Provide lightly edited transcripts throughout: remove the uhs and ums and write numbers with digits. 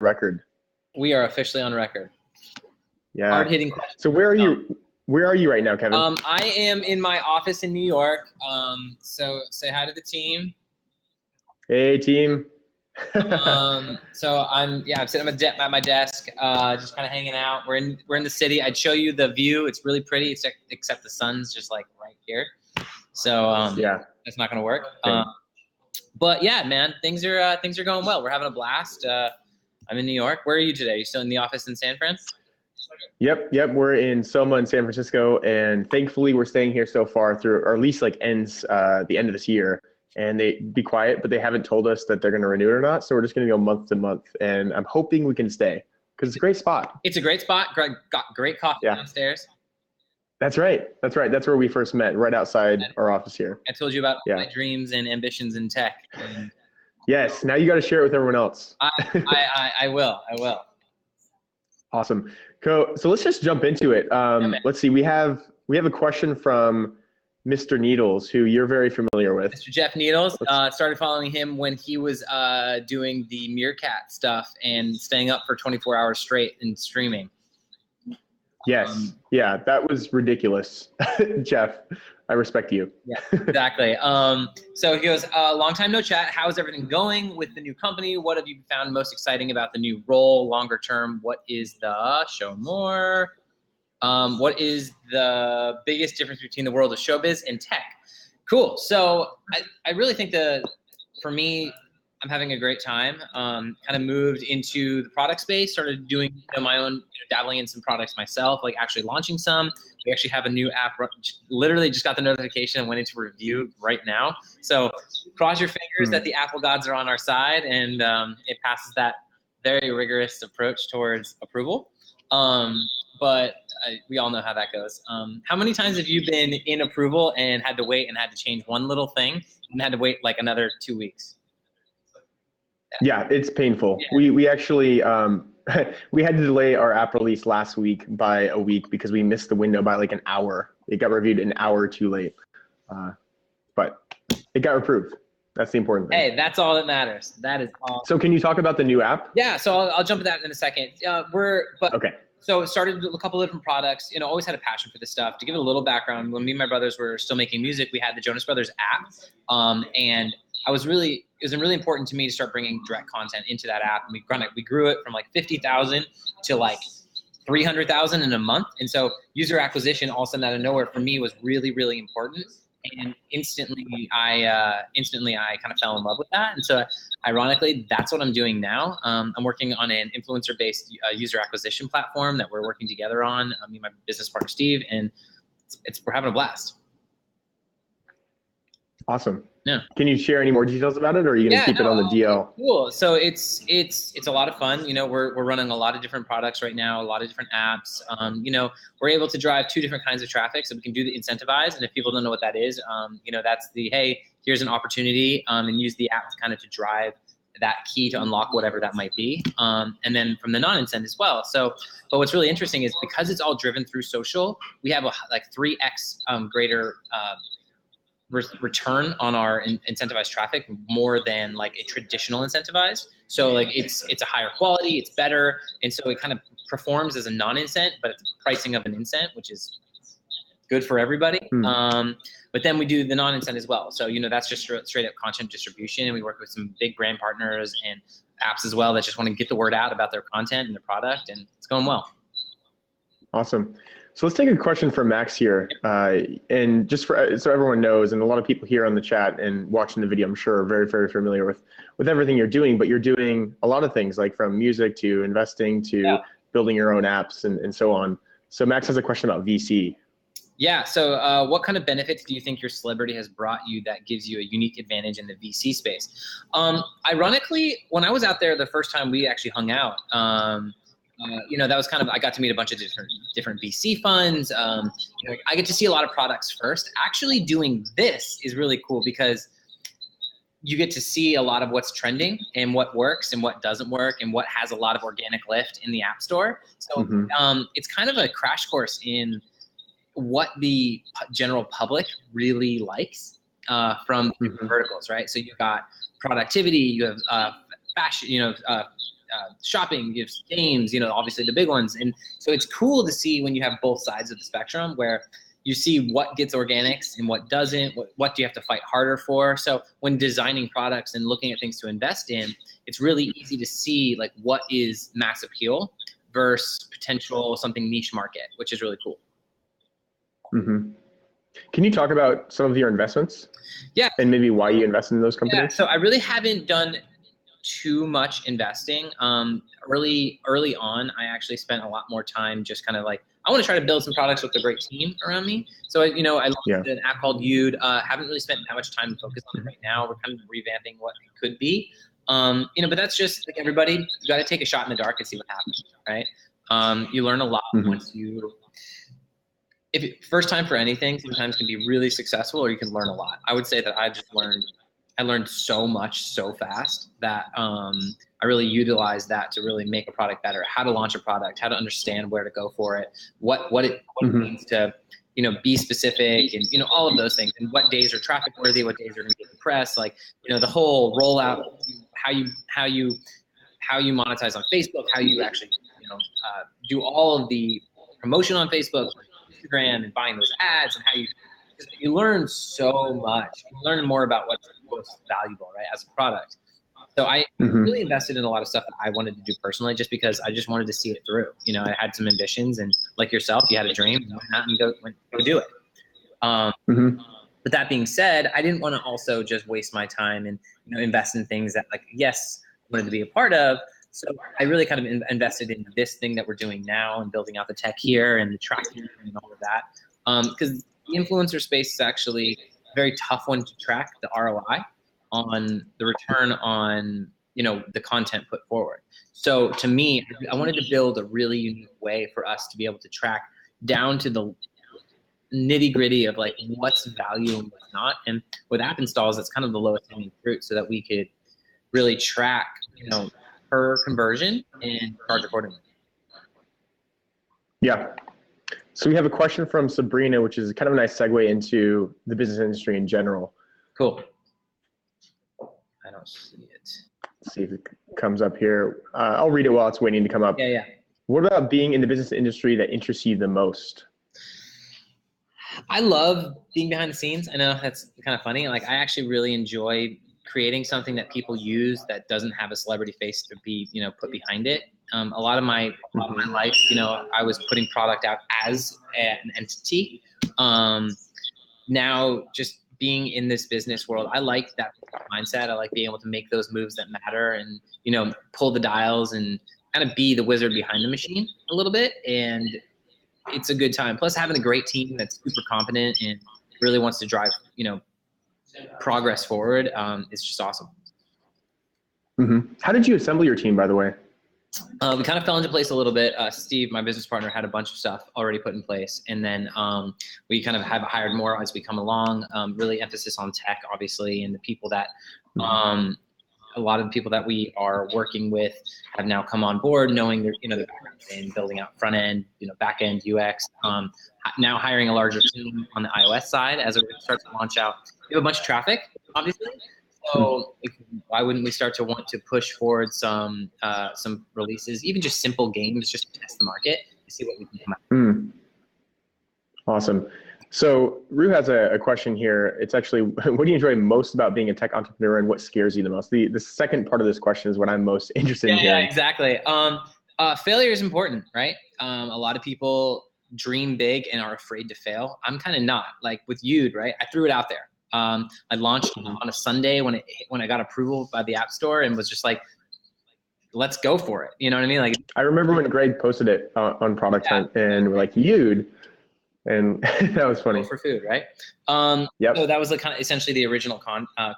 record. We are officially on record. Yeah. Hard-hitting question. So where are you? Where are you right now, Kevin? I am in my office in New York. So say hi to the team. Hey, team. So I'm sitting at my desk, just kind of hanging out. We're in the city. I'd show you the view. It's really pretty, except the sun's just like right here. So yeah, that's not gonna work. But yeah, man, things are going well. We're having a blast. I'm in New York. Where are you today? You still in the office in San Fran? Yep. We're in Soma in San Francisco, and thankfully we're staying here so far through, or at least like ends the end of this year. And they be quiet, but they haven't told us that they're going to renew it or not. So we're just going to go month to month, and I'm hoping we can stay because it's a great spot. It's a great spot. Got great coffee downstairs. That's right. That's where we first met, right outside our office here. I told you about my dreams and ambitions in tech. Yes. Now you got to share it with everyone else. I will. Awesome. So let's just jump into it. Let's see. We have a question from Mr. Needles, who you're very familiar with. Mr. Jeff Needles. Started following him when he was doing the Meerkat stuff and staying up for 24 hours straight and streaming. Yes. Yeah, that was ridiculous. Jeff, I respect you. Yeah, exactly. So he goes, long time no chat. How's everything going with the new company? What have you found most exciting about the new role longer term? What is show more? What is the biggest difference between the world of showbiz and tech? Cool. So I really think for me, I'm having a great time. Kind of moved into the product space, started doing my own, dabbling in some products myself, like actually launching some. We actually have a new app, literally just got the notification and went into review right now. So cross your fingers that the Apple gods are on our side and it passes that very rigorous approach towards approval. But we all know how that goes. How many times have you been in approval and had to wait and had to change one little thing and had to wait like another 2 weeks? Yeah, it's painful. Yeah. We actually we had to delay our app release last week by a week because we missed the window by like an hour. It got reviewed an hour too late, but it got approved. That's the important thing. Hey, that's all that matters. That is all. So can you talk about the new app? Yeah, so I'll jump to that in a second. Okay. So started a couple of different products, always had a passion for this stuff. To give it a little background, when me and my brothers were still making music, we had the Jonas Brothers app. And it was really important to me to start bringing direct content into that app. And we grew it from like 50,000 to like 300,000 in a month. And so user acquisition all of a sudden out of nowhere for me was really, really important. And instantly I kind of fell in love with that. And so ironically, that's what I'm doing now. I'm working on an influencer-based user acquisition platform that we're working together on, me and my business partner, Steve, and we're having a blast. Awesome. Yeah. Can you share any more details about it, or are you going to keep it on the DL? Cool. So it's a lot of fun. We're running a lot of different products right now, a lot of different apps. We're able to drive 2 different kinds of traffic. So we can do the incentivize, and if people don't know what that is, that's the hey, here's an opportunity, and use the app to drive that key to unlock whatever that might be. And then from the non-incent as well. So, but what's really interesting is because it's all driven through social, we have a 3x greater return on our incentivized traffic more than like a traditional incentivized. So like it's a higher quality, it's better. And so it kind of performs as a non-incent, but it's pricing of an incent, which is good for everybody. But then we do the non-incent as well. So, that's just straight up content distribution. And we work with some big brand partners and apps as well that just want to get the word out about their content and their product, and it's going well. Awesome. So let's take a question from Max here. And just so everyone knows, and a lot of people here on the chat and watching the video, I'm sure are very, very familiar with everything you're doing, but you're doing a lot of things like from music to investing to building your own apps and so on. So Max has a question about VC. Yeah. So what kind of benefits do you think your celebrity has brought you that gives you a unique advantage in the VC space? Ironically, when I was out there the first time we actually hung out, that was I got to meet a bunch of different VC funds. I get to see a lot of products first. Actually doing this is really cool because you get to see a lot of what's trending and what works and what doesn't work and what has a lot of organic lift in the App Store. So it's kind of a crash course in what the general public really likes from different verticals, right? So you've got productivity, you have fashion, shopping, you have games, obviously the big ones. And so it's cool to see when you have both sides of the spectrum where you see what gets organics and what doesn't, what do you have to fight harder for. So when designing products and looking at things to invest in, it's really easy to see like what is mass appeal versus potential something niche market, which is really cool. Mm-hmm. Can you talk about some of your investments? Yeah. And maybe why you invest in those companies? Yeah, so I really haven't done too much investing. Early on, I actually spent a lot more time just kind of like, I want to try to build some products with a great team around me. So, I launched an app called Yude. Haven't really spent that much time focused on it right now. We're kind of revamping what it could be. But that's just like everybody, you got to take a shot in the dark and see what happens, right? You learn a lot once first time for anything sometimes can be really successful, or you can learn a lot. I would say that I learned so much so fast that I really utilized that to really make a product better, how to launch a product, how to understand where to go for it, what it means to, be specific and, all of those things, and what days are traffic worthy, what days are going to get the press, like, the whole rollout, how you monetize on Facebook, how you actually, do all of the promotion on Facebook, Instagram, and buying those ads, and how you learn so much. You learn more about what's most valuable, right, as a product. So I really invested in a lot of stuff that I wanted to do personally, just because I just wanted to see it through. I had some ambitions, and like yourself, you had a dream, and go do it. But that being said, I didn't want to also just waste my time and invest in things that, like, yes, I wanted to be a part of. So I really kind of invested in this thing that we're doing now and building out the tech here and the tracking and all of that. Because the influencer space is actually a very tough one to track the ROI on the return on, the content put forward. So to me, I wanted to build a really unique way for us to be able to track down to the nitty gritty of like what's value and what's not. And with app installs, it's kind of the lowest hanging fruit, so that we could really track, per conversion and charge accordingly. Yeah. So we have a question from Sabrina, which is kind of a nice segue into the business industry in general. Cool. I don't see it. Let's see if it comes up here. I'll read it while it's waiting to come up. Yeah. What about being in the business industry that interests you the most? I love being behind the scenes. I know that's kind of funny. Like, I actually really enjoy creating something that people use that doesn't have a celebrity face to be, put behind it. A lot of my life, I was putting product out as an entity. Now, just being in this business world, I like that mindset. I like being able to make those moves that matter and, pull the dials and kind of be the wizard behind the machine a little bit. And it's a good time. Plus, having a great team that's super competent and really wants to drive, progress forward is just awesome. How did you assemble your team, by the way? We kind of fell into place a little bit. Steve, my business partner, had a bunch of stuff already put in place. And then we kind of have hired more as we come along, really emphasis on tech, obviously, and the people that a lot of the people that we are working with have now come on board, knowing their, the background in building out front end, back end UX. Now hiring a larger team on the iOS side as we start to launch out. We have a bunch of traffic, obviously. So why wouldn't we start to want to push forward some releases, even just simple games, just to test the market, to see what we can come out. Awesome. So Rue has a question here. It's actually, what do you enjoy most about being a tech entrepreneur, and what scares you the most? The second part of this question is what I'm most interested in hearing. Yeah, exactly. Failure is important, right? A lot of people dream big and are afraid to fail. I'm kind of not. Like with Yude, right? I threw it out there. I launched on a Sunday when I got approval by the App Store, and was just like, let's go for it. You know what I mean? Like, I remember when Greg posted it on Product Hunt, and we're like, Yude. And that was funny. For food, right? Yep. So that was kind of essentially the original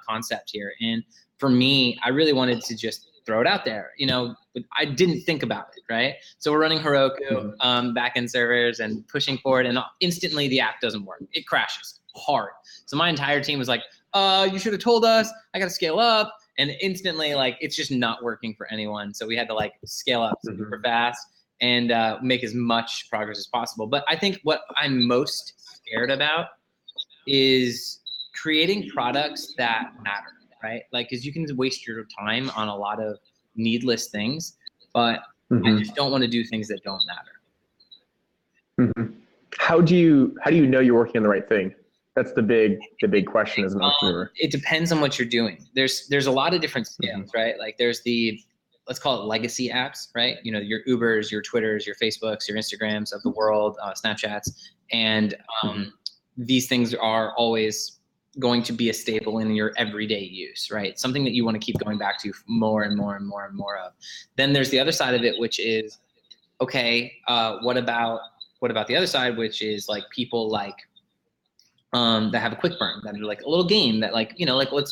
concept here. And for me, I really wanted to just throw it out there. But I didn't think about it, right? So we're running Heroku backend servers and pushing forward, and instantly the app doesn't work. It crashes hard. So my entire team was like, you should have told us. I got to scale up. And instantly, like, it's just not working for anyone. So we had to like scale up super fast and make as much progress as possible. But I think what I'm most scared about is creating products that matter, right? Like, because you can waste your time on a lot of needless things. but I Mhm. just don't want to do things that don't matter. Mhm. How do you know you're working on the right thing? That's the big question as an entrepreneur. It depends on what you're doing. There's a lot of different scales, Mm-hmm. right? Like there's the, let's call it legacy apps, right? You know, your Ubers, your Twitters, your Facebooks, your Instagrams of the world, Snapchats, and these things are always going to be a staple in your everyday use, right? Something that you want to keep going back to more and more and more and more of. Then there's the other side of it, which is, okay, what about the other side, which is like people like that have a quick burn, that are like a little game that like, you know, like let's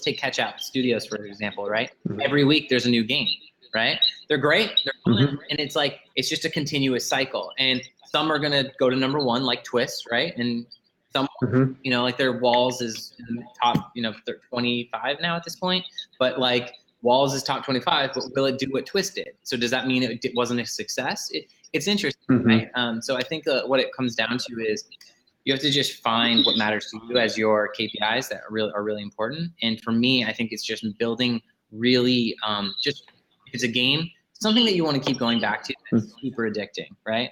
take Catch Out Studios for example, right? Mm-hmm. Every week there's a new game, right? They're great, they're fun, Mm-hmm. and it's like it's just a continuous cycle. And some are gonna go to number one, like Twist, right? And some, Mm-hmm. you know, like their Walls is in the top, you know, 25 now at this point, but like Walls is top 25, but will it do what Twist did? So does that mean it wasn't a success? It's interesting, Mm-hmm. right? So I think what it comes down to is you have to just find what matters to you as your KPIs that are really important. And for me, I think it's just building really just, if it's a game, something that you want to keep going back to that's super addicting, right?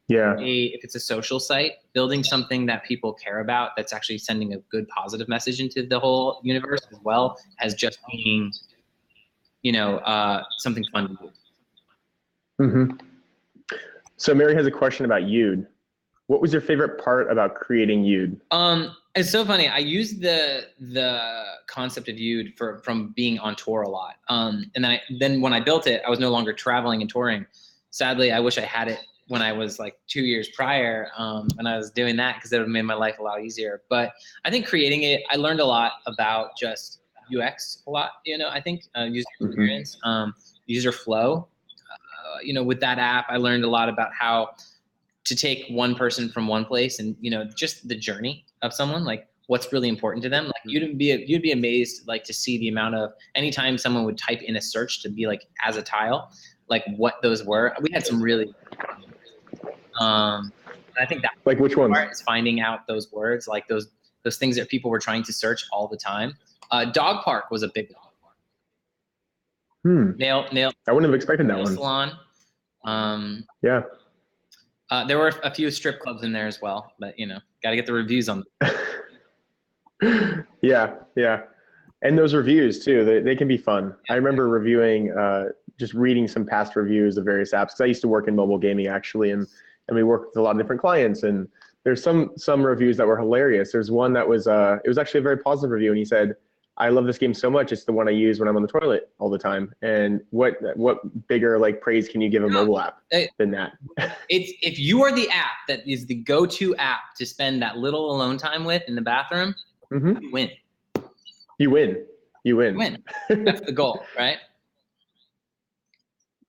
If it's a social site, building something that people care about that's actually sending a good positive message into the whole universe, as well as just being, you know, something fun to do. Mm-hmm. So Mary has a question about Youd. What was your favorite part about creating Youd? It's so funny. I used the concept of Youd from being on tour a lot. And then when I built it, I was no longer traveling and touring. Sadly, I wish I had it when I was like 2 years prior, when I was doing that, because it would have made my life a lot easier. But I think creating it, I learned a lot about just UX a lot. You know, I think user experience, user flow. You know, with that app, I learned a lot about how to take one person from one place and, you know, just the journey of someone, like what's really important to them. Like you'd be amazed, like to see the amount of, anytime someone would type in a search to be like as a tile, like what those were. We had some really, I think that like which ones? part is finding out those words, like those things that people were trying to search all the time. Dog park was a big one. Nail. I wouldn't have expected that one. Salon. Yeah. There were a few strip clubs in there as well, but you know, got to get the reviews on them. Yeah. And those reviews too, they can be fun. I remember reviewing, just reading some past reviews of various apps, because I used to work in mobile gaming actually, and we worked with a lot of different clients, and there's some reviews that were hilarious. There's one that was, it was actually a very positive review, and he said, I love this game so much, it's the one I use when I'm on the toilet all the time. And what bigger like praise can you give a mobile app than that? If you are the app that is the go-to app to spend that little alone time with in the bathroom, you win. You win. That's the goal, right?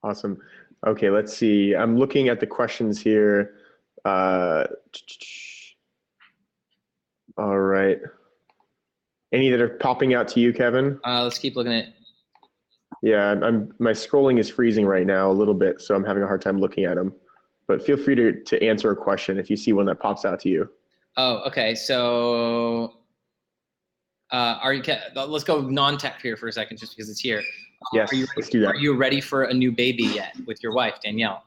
Awesome. Okay, let's see. I'm looking at the questions here. All right. Any that are popping out to you, Kevin? Let's keep looking at. Yeah, my scrolling is freezing right now a little bit, so I'm having a hard time looking at them. But feel free to answer a question if you see one that pops out to you. Oh, okay. So, let's go non-tech here for a second, just because it's here. Yes, let's do that. Are you ready for a new baby yet with your wife, Danielle?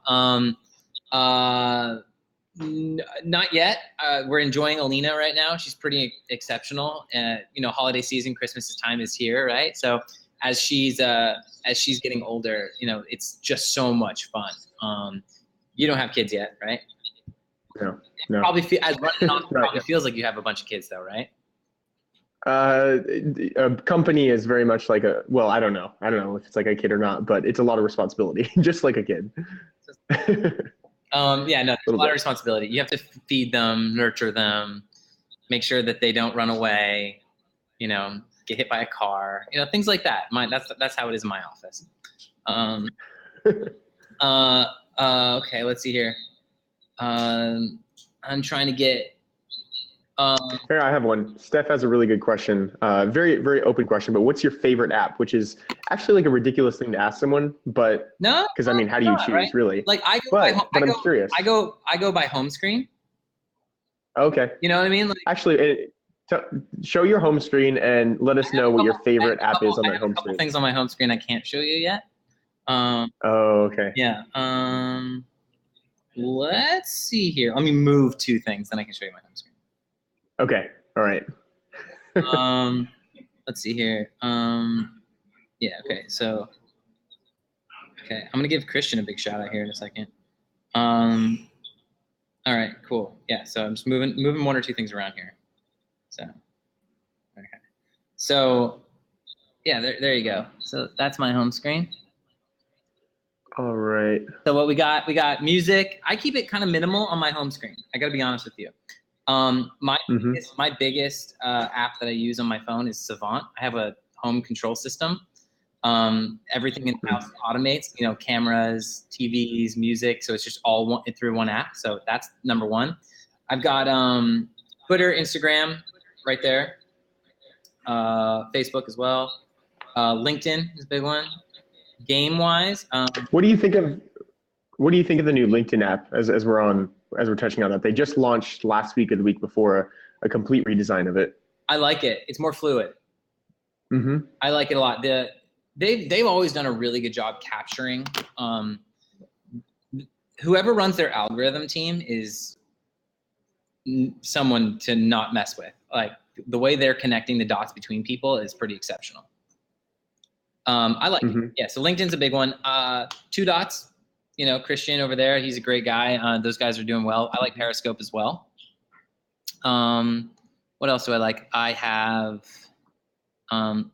Not yet. We're enjoying Alina right now. She's pretty exceptional. You know, holiday season, Christmas time is here, right? So as she's getting older, you know, it's just so much fun. You don't have kids yet, right? No. Probably probably feels like you have a bunch of kids though, right? A company is very much like well, I don't know if it's like a kid or not, but it's a lot of responsibility, just like a kid. Yeah, no, there's a lot of responsibility. You have to feed them, nurture them, make sure that they don't run away, you know, get hit by a car, you know, things like that. That's how it is in my office. Okay, let's see here. I'm trying to get. Here, I have one. Steph has a really good question. Very, very open question, but what's your favorite app? Which is actually like a ridiculous thing to ask someone, but no, because I mean, how do you choose, right? Really? Like I'm curious. I go by home screen. Okay. You know what I mean? Like, actually, show your home screen and let us know what your favorite app is on that home screen. Things on my home screen I can't show you yet. Oh, okay. Yeah. Let's see here. Let me move two things, then I can show you my home screen. Okay. All right. Let's see here. Yeah. Okay. So, okay, I'm gonna give Christian a big shout out here in a second. All right. Cool. Yeah. So I'm just moving one or two things around here. So, okay. So, yeah. There you go. So that's my home screen. All right. So what we got music. I keep it kind of minimal on my home screen. I got to be honest with you. My biggest app that I use on my phone is Savant. I have a home control system. Everything in the house automates, cameras, TVs, music. So it's just all through one app. So that's number one. I've got Twitter, Instagram right there. Facebook as well. LinkedIn is a big one. Game wise. What do you think of the new LinkedIn app as we're touching on that? They just launched last week or the week before a complete redesign of it. I like it. It's more fluid. Mm-hmm. I like it a lot. They've always done a really good job capturing. Whoever runs their algorithm team is someone to not mess with. Like the way they're connecting the dots between people is pretty exceptional. I like it. Yeah. So LinkedIn's a big one. Two Dots, Christian over there, he's a great guy. Those guys are doing well. I like Periscope as well. What else do I like? I have, I'm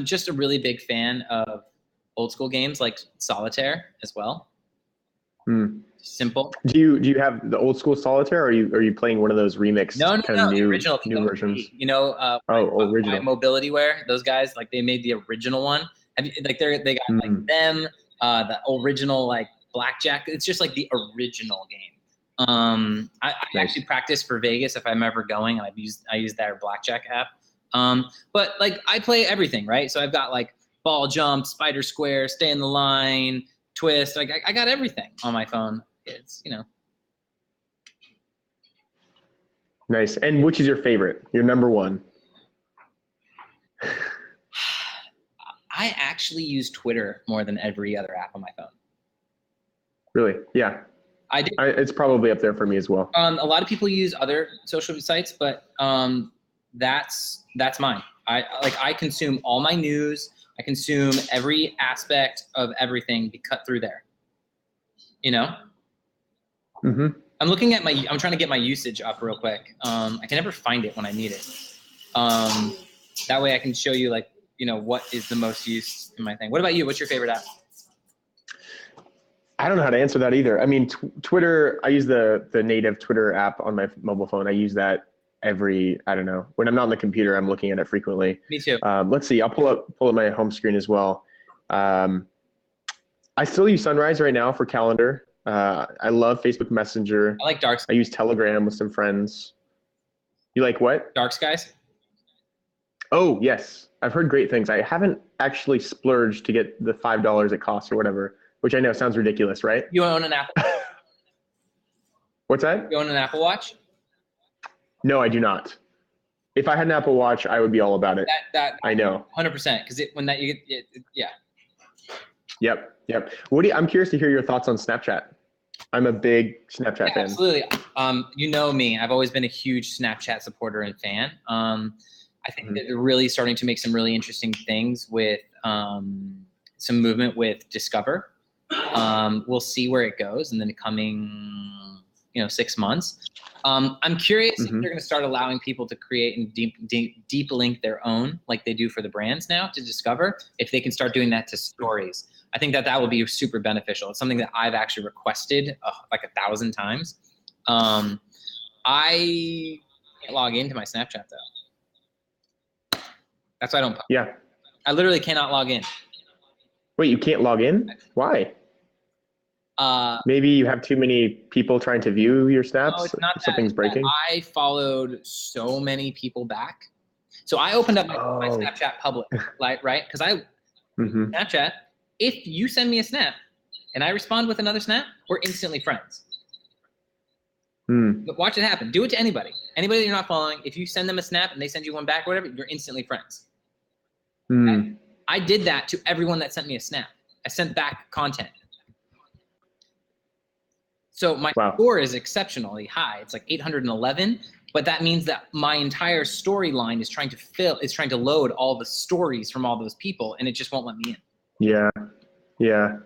just a really big fan of old school games like Solitaire as well. Simple. Do you have the old school Solitaire, or are you playing one of those remixed new original new versions? Original. Mobilityware, those guys, like they made the original one. They got like them, the original like blackjack. It's just like the original game. I actually practice for Vegas if I'm ever going. I use their blackjack app. But like I play everything, right? So I've got like ball jump, spider square, stay in the line, twist. Like I got everything on my phone. It's Nice. And which is your favorite? Your number one? I actually use Twitter more than every other app on my phone. Really? Yeah. I do. It's probably up there for me as well. A lot of people use other social sites, but that's mine. I consume all my news. I consume every aspect of everything be cut through there. Mm-hmm. I'm trying to get my usage up real quick. I can never find it when I need it. That way I can show you what is the most used in my thing. What about you? What's your favorite app? I don't know how to answer that either. I mean, Twitter, I use the native Twitter app on my mobile phone. I use that when I'm not on the computer, I'm looking at it frequently. Me too. Let's see. I'll pull up my home screen as well. I still use Sunrise right now for calendar. I love Facebook Messenger. I like Dark Skies. I use Telegram with some friends. You like what? Dark Skies? Oh, yes. I've heard great things. I haven't actually splurged to get the $5 it costs or whatever, which I know sounds ridiculous, right? You own an Apple? What's that? You own an Apple Watch? No, I do not. If I had an Apple Watch, I would be all about it. That I know. 100%. Because yeah. Yep. I'm curious to hear your thoughts on Snapchat. I'm a big Snapchat fan. Absolutely. You know me. I've always been a huge Snapchat supporter and fan. I think that they're really starting to make some really interesting things with some movement with Discover. We'll see where it goes in the coming 6 months. I'm curious if they're going to start allowing people to create and deep link their own, like they do for the brands now, to Discover. If they can start doing that to stories, I think that will be super beneficial. It's something that I've actually requested like 1,000 times. I can't log into my Snapchat though. That's why I don't. Yeah. I literally cannot log in. Wait, you can't log in? Why? Maybe you have too many people trying to view your snaps. No, it's not Something's breaking. I followed so many people back. So I opened up my Snapchat public, right? Because Snapchat, if you send me a snap and I respond with another snap, we're instantly friends. But watch it happen. Do it to anybody. Anybody that you're not following, if you send them a snap and they send you one back or whatever, you're instantly friends. Okay? I did that to everyone that sent me a snap. I sent back content. So my Wow. score is exceptionally high. It's like 811, but that means that my entire storyline is trying to load all the stories from all those people, and it just won't let me in. Yeah. Yeah.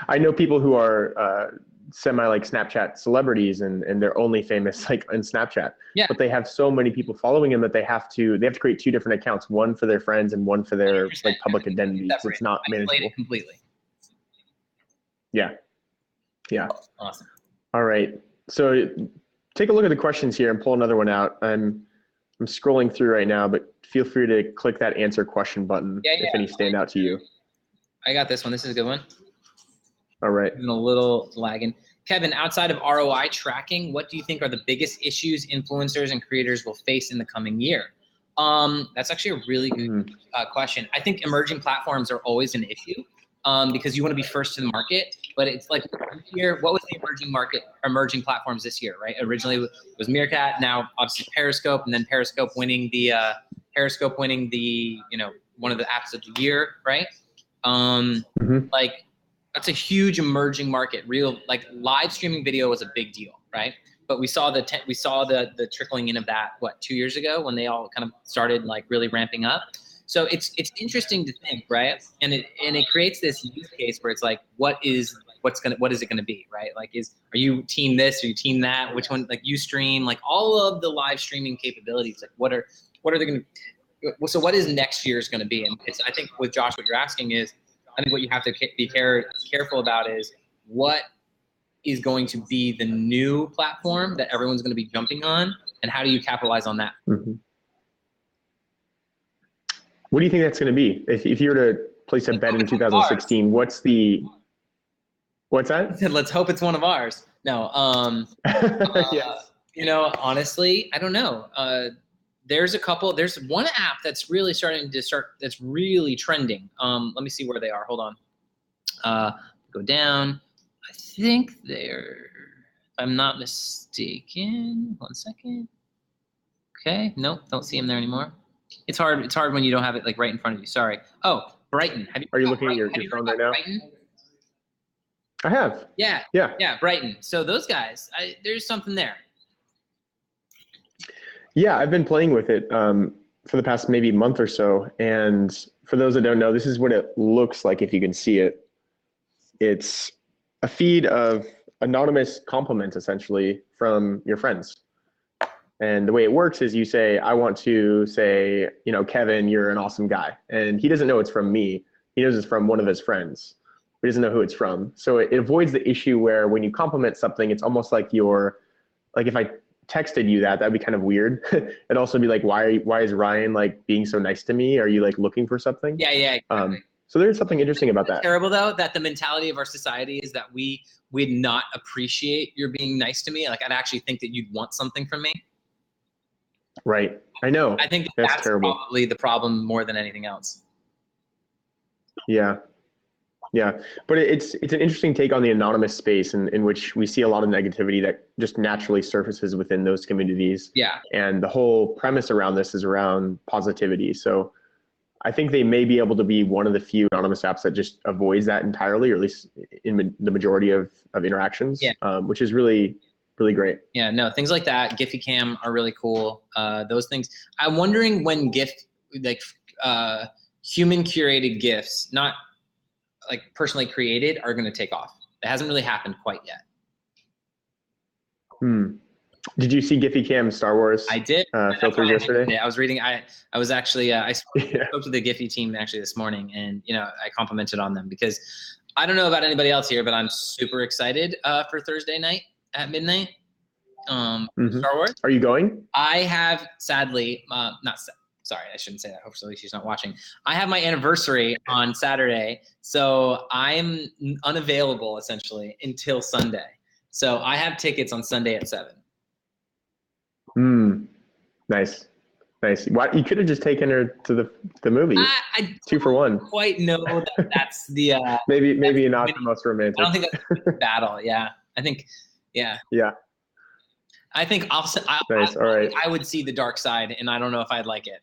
I know people who are semi like Snapchat celebrities and they're only famous like in Snapchat. Yeah. But they have so many people following them that they have to create two different accounts, one for their friends and one for their 100%. like public identities. It's not manageable. It completely. Yeah. Yeah. Awesome. All right. So take a look at the questions here and pull another one out. I'm scrolling through right now, but feel free to click that answer question button if any stand out to you. I got this one. This is a good one. All right. Even a little lagging. Kevin, outside of ROI tracking, what do you think are the biggest issues influencers and creators will face in the coming year? That's actually a really good question. I think emerging platforms are always an issue because you want to be first to the market. But it's like here, what was the emerging platforms this year, right? Originally it was Meerkat, now obviously Periscope, and then Periscope winning the one of the apps of the year, right? Like that's a huge emerging market. Real like live streaming video was a big deal, right? But we saw the trickling in of that 2 years ago when they all kind of started like really ramping up. So it's interesting to think, right? And it creates this use case where it's like, what is it gonna be, right? Like are you team this, are you team that? Which one, like Ustream, like all of the live streaming capabilities, like what are they gonna, so what is next year's gonna be? And I think with Josh, what you're asking is, I think what you have to be careful about is what is going to be the new platform that everyone's gonna be jumping on, and how do you capitalize on that? Mm-hmm. What do you think that's going to be? If you were to place a bet in 2016, what's that? Let's hope it's one of ours. No. Yes. Honestly, I don't know. There's one app that's really that's really trending. Let me see where they are. Hold on. Go down. I think they're, if I'm not mistaken, 1 second. Okay. Nope. Don't see them there anymore. It's hard when you don't have it like right in front of you. Sorry. Oh, Brighton. Are you looking at your phone right now? Brighton? I have. Yeah. Brighton. So those guys, there's something there. Yeah, I've been playing with it for the past maybe month or so. And for those that don't know, this is what it looks like if you can see it. It's a feed of anonymous compliments essentially from your friends. And the way it works is you say, I want to say, Kevin, you're an awesome guy. And he doesn't know it's from me. He knows it's from one of his friends. He doesn't know who it's from. So it avoids the issue where when you compliment something, it's almost like if I texted you that'd be kind of weird. It'd also be like, why is Ryan like being so nice to me? Are you like looking for something? Yeah. Exactly. So there's something interesting about that. Terrible though, that the mentality of our society is that we'd not appreciate your being nice to me. Like I'd actually think that you'd want something from me. Right. I know. I think that's terrible. Probably the problem more than anything else. Yeah. But it's an interesting take on the anonymous space in which we see a lot of negativity that just naturally surfaces within those communities. Yeah. And the whole premise around this is around positivity. So I think they may be able to be one of the few anonymous apps that just avoids that entirely, or at least in the majority of interactions, which is really, really great. Yeah, no, things like that, GiphyCam are really cool. Those things. I'm wondering when human curated GIFs, not like personally created, are going to take off. It hasn't really happened quite yet. Did you see GiphyCam Star Wars? I did. Filters yesterday. I was reading. I was actually I spoke to the Giphy team actually this morning, and I complimented on them because I don't know about anybody else here, but I'm super excited for Thursday night at midnight. Star Wars. Are you going? I have sadly sorry, I shouldn't say that. Hopefully she's not watching. I have my anniversary on Saturday, so I'm unavailable essentially until Sunday. So I have tickets on Sunday at 7. Nice. Why, you could have just taken her to the movie. I 2 for 1. Quite know that's the maybe not the most romantic. I don't think that's the battle. Yeah, I think. Yeah. I think nice. All right. I would see the dark side, and I don't know if I'd like it.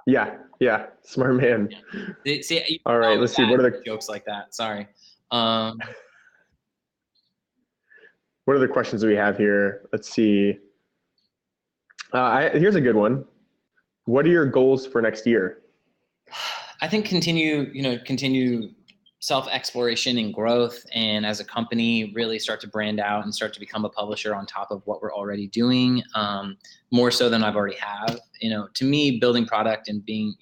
Yeah, yeah, smart man. See, All right, let's see. What are the jokes like that? Sorry. what are the questions that we have here? Let's see. Here's a good one. What are your goals for next year? I think continue self-exploration and growth, and as a company really start to brand out and start to become a publisher on top of what we're already doing, more so than I've already have. To me, building product and being,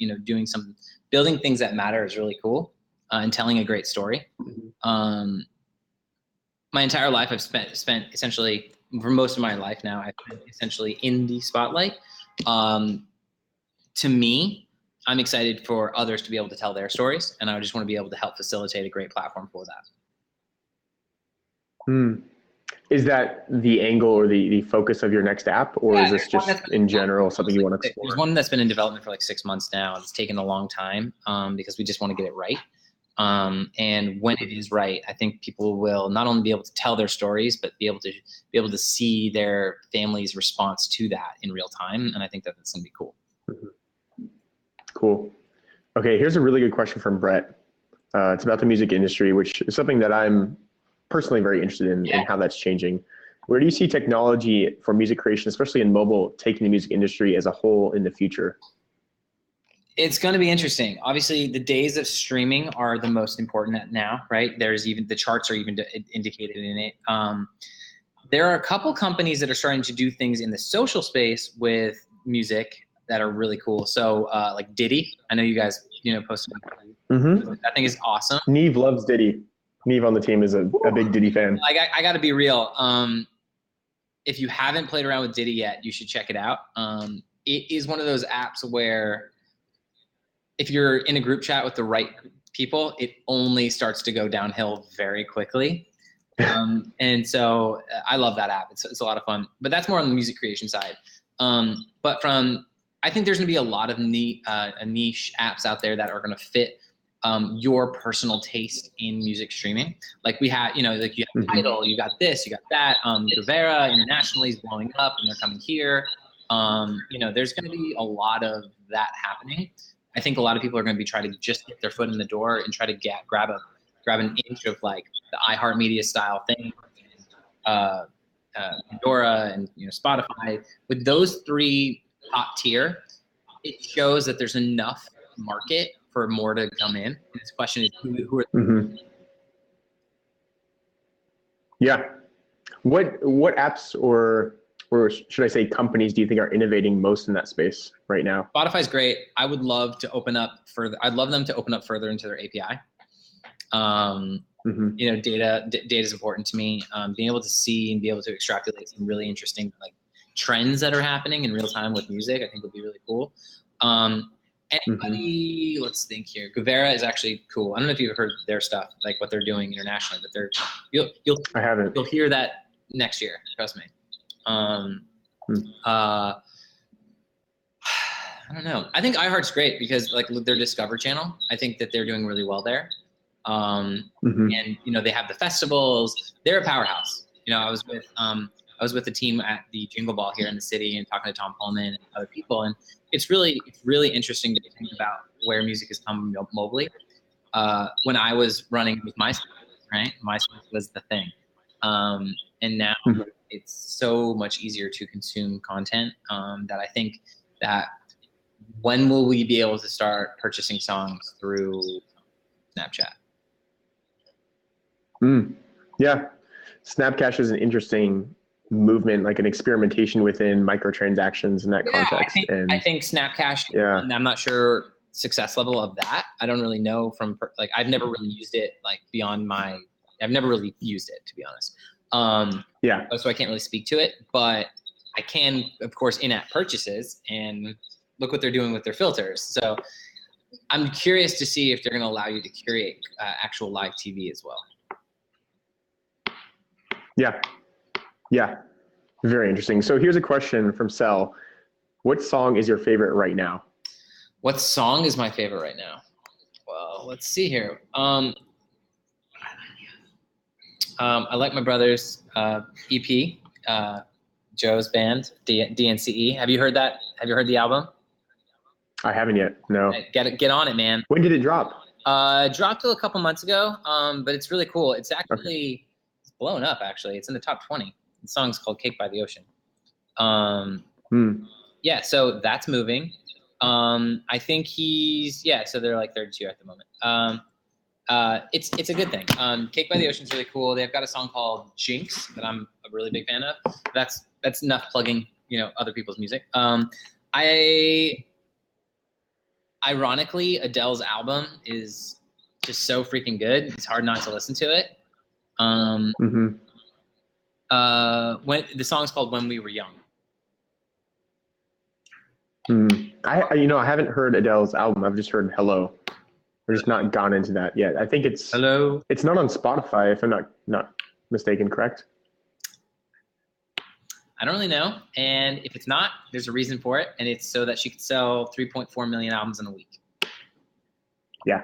building things that matter is really cool, and telling a great story. My entire life I've spent essentially, for most of my life now, I've been essentially in the spotlight. To me, I'm excited for others to be able to tell their stories, and I just want to be able to help facilitate a great platform for that. Is that the angle or the focus of your next app, or is this just in general something you want to explore? There's one that's been in development for like 6 months now. It's taken a long time because we just want to get it right. And when it is right, I think people will not only be able to tell their stories, but be able to see their family's response to that in real time. And I think that's going to be cool. Cool. Okay, here's a really good question from Brett. It's about the music industry, which is something that I'm personally very interested in how that's changing. Where do you see technology for music creation, especially in mobile, taking the music industry as a whole in the future? It's going to be interesting. Obviously, the days of streaming are the most important now, right? There's even the charts are even indicated in it. There are a couple companies that are starting to do things in the social space with music that are really cool. So like Diddy, I know you guys posted. I think is awesome. Neve loves Diddy. Neve on the team is a big Diddy fan. I got to be real. If you haven't played around with Diddy yet, you should check it out. It is one of those apps where if you're in a group chat with the right people, it only starts to go downhill very quickly. And so I love that app. It's a lot of fun, but that's more on the music creation side. But I think there's going to be a lot of niche apps out there that are going to fit your personal taste in music streaming. Like we have, like you have Tidal, you got this, you got that. Guvera internationally is blowing up, and they're coming here. There's going to be a lot of that happening. I think a lot of people are going to be trying to just get their foot in the door and try to grab an inch of like the iHeartMedia style thing, Pandora and Spotify. With those three top tier, it shows that there's enough market for more to come in. And this question is who are Yeah. What apps or should I say companies do you think are innovating most in that space right now? Spotify's great. I would love to open up further. I'd love them to open up further into their API. Data is important to me. Being able to see and be able to extrapolate some really interesting like trends that are happening in real time with music, I think would be really cool. Anybody, let's think here. Guvera is actually cool. I don't know if you've heard their stuff, like what they're doing internationally, but I haven't. You'll hear that next year. Trust me. I don't know. I think iHeart's great because like their Discover channel, I think that they're doing really well there. And they have the festivals. They're a powerhouse. I was with the team at the Jingle Ball here in the city and talking to Tom Pullman and other people, and it's really interesting to think about where music has come mobily. When I was running with MySpace, right? MySpace was the thing, and now it's so much easier to consume content that I think that when will we be able to start purchasing songs through Snapchat? Yeah, Snapcash is an interesting movement, like an experimentation within microtransactions in that context. I think Snapcash, and I'm not sure success level of that. I don't really know I've never really used it I've never really used it, to be honest. So I can't really speak to it, but I can, of course, in-app purchases and look what they're doing with their filters. So I'm curious to see if they're going to allow you to curate actual live TV as well. Yeah. Very interesting. So here's a question from Sel. What song is your favorite right now? What song is my favorite right now? Well, let's see here. I like my brother's EP, Joe's band, DNCE. Have you heard that? Have you heard the album? I haven't yet. No. Get on it, man. When did it drop? Dropped a couple months ago, but it's really cool. It's actually it's blown up, actually. It's in the top 20. The song's called Cake by the Ocean. Yeah, so that's moving. I think so they're like 32 at the moment. It's a good thing. Cake by the Ocean is really cool. They've got a song called Jinx that I'm a really big fan of. That's enough plugging, other people's music. Ironically, Adele's album is just so freaking good. It's hard not to listen to it. When the song's called "When We Were Young." I haven't heard Adele's album. I've just heard "Hello." We're just not gone into that yet. I think it's Hello. It's not on Spotify, if I'm not mistaken. Correct? I don't really know. And if it's not, there's a reason for it. And it's so that she could sell 3.4 million albums in a week. Yeah.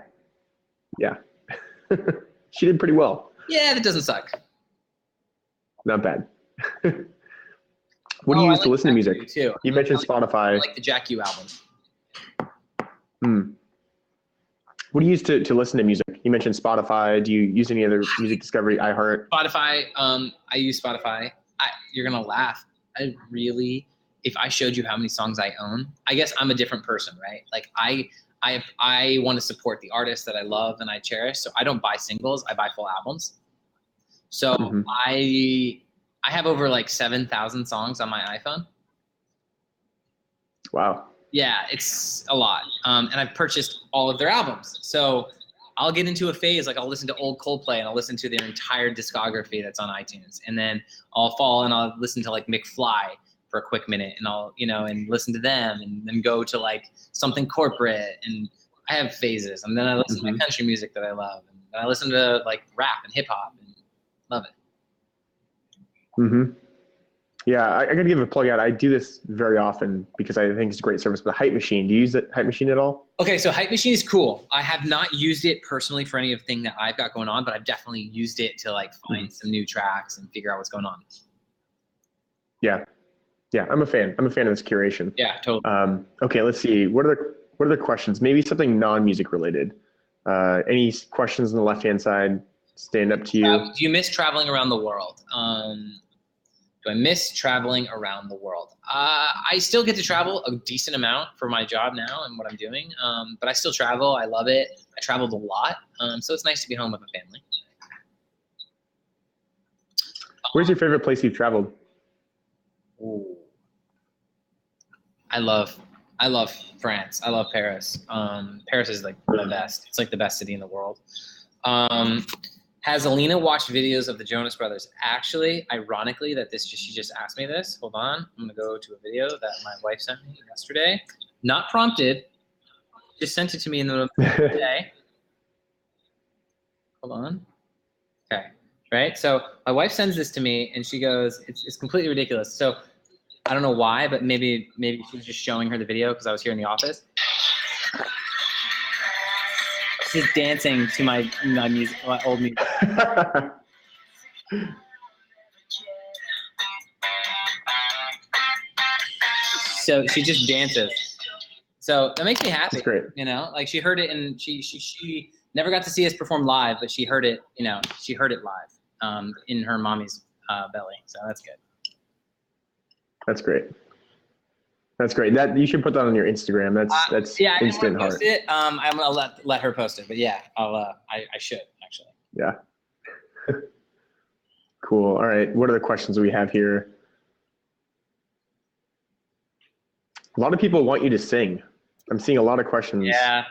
She did pretty well. Yeah, that doesn't suck. Not bad. What do you use to listen to music? Too. You mentioned Spotify. I like the Jack U album. What do you use to listen to music? You mentioned Spotify. Do you use any other music discovery? iHeart? Spotify. I use Spotify. You're going to laugh. If I showed you how many songs I own, I guess I'm a different person, right? Like I want to support the artists that I love and I cherish. So I don't buy singles. I buy full albums. So I have over like 7,000 songs on my iPhone. Wow. Yeah, it's a lot. And I've purchased all of their albums. So I'll get into a phase, like I'll listen to old Coldplay and I'll listen to their entire discography that's on iTunes. And then I'll fall and I'll listen to like McFly for a quick minute and I'll, and listen to them and then go to like something corporate. And I have phases. And then I listen to my country music that I love. And then I listen to like rap and hip hop and love it. Yeah, I got to give a plug out. I do this very often because I think it's a great service. But Hype Machine, do you use Hype Machine at all? Okay, so Hype Machine is cool. I have not used it personally for anything that I've got going on, but I've definitely used it to like find some new tracks and figure out what's going on. Yeah, I'm a fan. I'm a fan of this curation. Yeah, totally. Okay, let's see. What are the questions? Maybe something non-music related. Any questions on the left-hand side? Stand up to you. Do you miss traveling around the world? Do I miss traveling around the world? I still get to travel a decent amount for my job now and what I'm doing, but I still travel. I love it. I traveled a lot, so it's nice to be home with my family. Where's your favorite place you've traveled? Ooh. I love France. I love Paris. Paris is like the best. It's like the best city in the world. Has Alina watched videos of the Jonas Brothers? Actually, ironically, she just asked me this. Hold on. I'm going to go to a video that my wife sent me yesterday. Not prompted. Just sent it to me in the middle of the day. Hold on. Okay. Right? So my wife sends this to me, and she goes, it's completely ridiculous. So I don't know why, but maybe she's just showing her the video because I was here in the office. She's dancing to my music, my old music. So she just dances. So that makes me happy. That's great. Like she heard it and she never got to see us perform live, but she heard it, she heard it live in her mommy's belly. So that's good. That's great. That's great. That you should put that on your Instagram. That's yeah, instant I heart. post it. I'm gonna let her post it, but yeah, I should actually. Yeah. Cool. All right. What are the questions we have here? A lot of people want you to sing. I'm seeing a lot of questions. Yeah.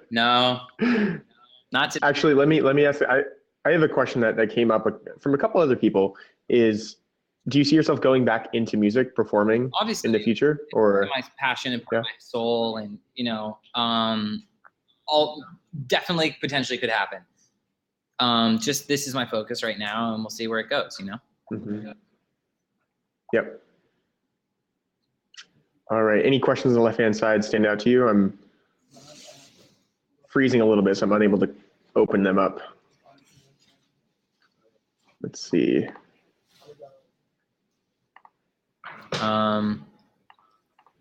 No. Not to. Actually, let me ask. I have a question that came up from a couple other people. Do you see yourself going back into music, performing obviously in the future, or my passion and my soul, and all definitely potentially could happen. Just this is my focus right now, and we'll see where it goes. Yep. All right. Any questions on the left-hand side stand out to you? I'm freezing a little bit, so I'm unable to open them up. Let's see.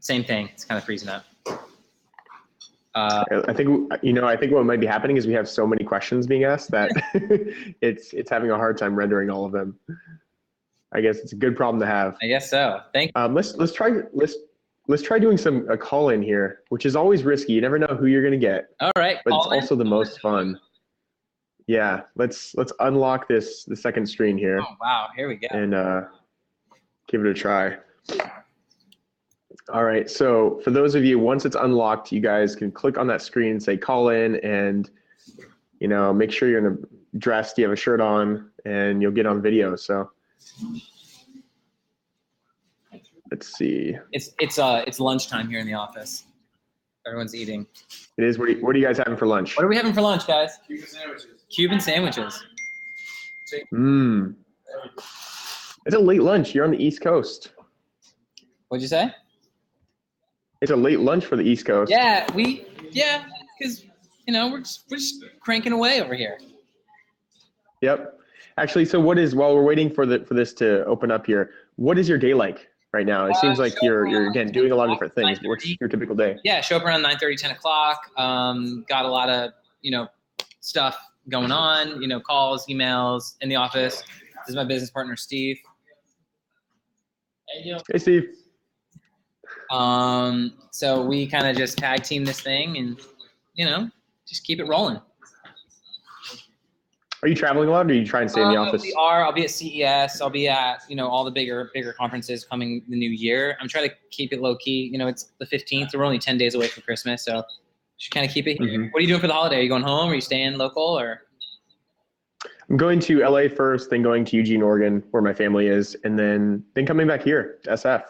Same thing. It's kind of freezing up. I think I think what might be happening is we have so many questions being asked that it's having a hard time rendering all of them. I guess it's a good problem to have. I guess so. Thank you. Let's try doing a call in here, which is always risky. You never know who you're gonna get. All right, but it's also the most fun. Yeah, let's unlock the second screen here. Oh wow, here we go. And give it a try. All right, so for those of you, once it's unlocked, you guys can click on that screen and say call in, and make sure you're dressed, you have a shirt on, and you'll get on video. So let's see. It's lunchtime here in the office. Everyone's eating. It is. What are you guys having for lunch? What are we having for lunch, guys? Cuban sandwiches. Cuban sandwiches. It's a late lunch. You're on the East Coast. What'd you say? It's a late lunch for the East Coast. Yeah, because we're just cranking away over here. Yep. Actually, so while we're waiting for this to open up here, what is your day like right now? It seems like you're again doing a lot of different things. What's your typical day? Yeah, show up around 9:30, 10 o'clock. Got a lot of stuff going on. Calls, emails in the office. This is my business partner, Steve. Hey, Steve. So we kind of just tag team this thing and, just keep it rolling. Are you traveling a lot, or are you trying to stay in the office? We are. I'll be at CES. I'll be at, all the bigger conferences coming the new year. I'm trying to keep it low key. It's the 15th. We're only 10 days away from Christmas, so just kind of keep it here. Mm-hmm. What are you doing for the holiday? Are you going home? Are you staying local, or? I'm going to LA first, then going to Eugene, Oregon, where my family is, and then coming back here to SF.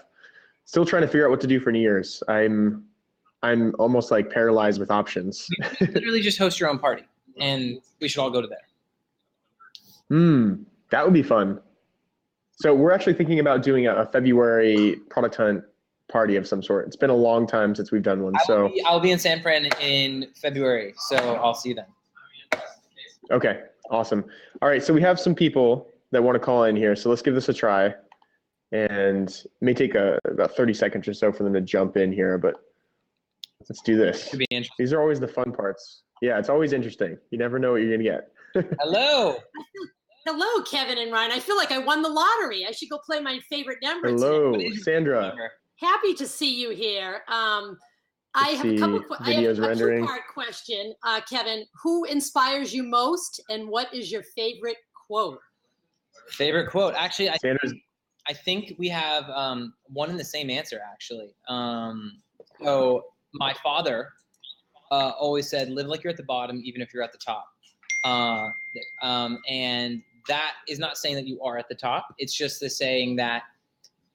Still trying to figure out what to do for New Year's. I'm almost like paralyzed with options. You literally just host your own party, and we should all go to there. That would be fun. So we're actually thinking about doing a February product hunt party of some sort. It's been a long time since we've done one. I'll be in San Fran in February, so I'll see you then. Okay, awesome. All right, so we have some people that want to call in here, so let's give this a try. And it may take about 30 seconds or so for them to jump in here, but let's do this. Should be interesting. These are always the fun parts. Yeah, it's always interesting. You never know what you're going to get. Hello. Hello, Kevin and Ryan. I feel like I won the lottery. I should go play my favorite number. Hello, today. Sandra. Happy to see you here. I have a two-part question, Kevin. Who inspires you most, and what is your favorite quote? Favorite quote? Actually, Sandra's. I think we have one and the same answer, actually. So my father always said, live like you're at the bottom, even if you're at the top. And that is not saying that you are at the top. It's just the saying that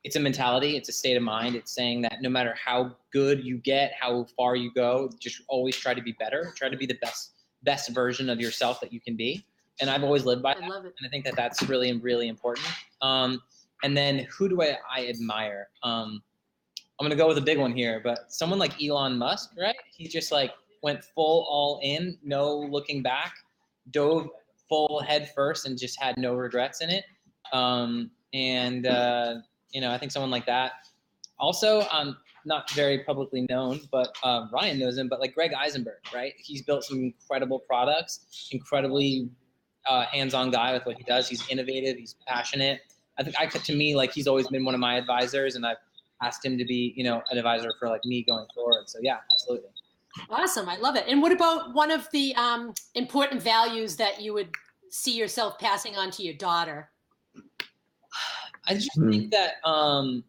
it's a mentality. It's a state of mind. It's saying that no matter how good you get, how far you go, just always try to be better. Try to be the best version of yourself that you can be. And I've always lived by that. I love it. And I think that that's really, really important. And then who do I admire? I'm going to go with a big one here, but someone like Elon Musk, right? He just went full all in, no looking back, dove full head first and just had no regrets in it. I think someone like that. Also, not very publicly known, but Ryan knows him, but Greg Eisenberg, right? He's built some incredible products, incredibly hands-on guy with what he does. He's innovative, he's passionate. I think to me, he's always been one of my advisors, and I've asked him to be, an advisor for me going forward. So yeah, absolutely. Awesome. I love it. And what about one of the important values that you would see yourself passing on to your daughter? I just think that I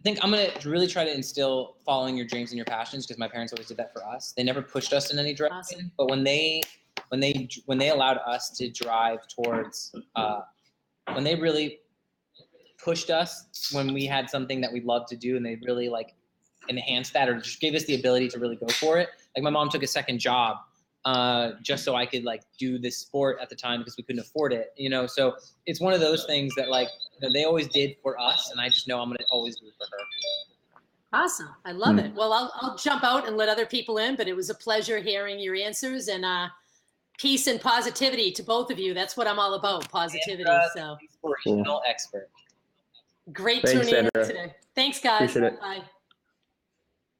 think I'm going to really try to instill following your dreams and your passions, because my parents always did that for us. They never pushed us in any direction, awesome. But when they allowed us to drive towards when they really pushed us when we had something that we loved to do, and they really enhanced that, or just gave us the ability to really go for it. My mom took a second job just so I could do this sport at the time, because we couldn't afford it, so it's one of those things that they always did for us, and I just know I'm going to always do it for her. Awesome. I love it. Well, I'll jump out and let other people in, but it was a pleasure hearing your answers, and peace and positivity to both of you. That's what I'm all about, positivity. So inspirational expert. Great tuning in today. Thanks, guys. Appreciate it. Bye.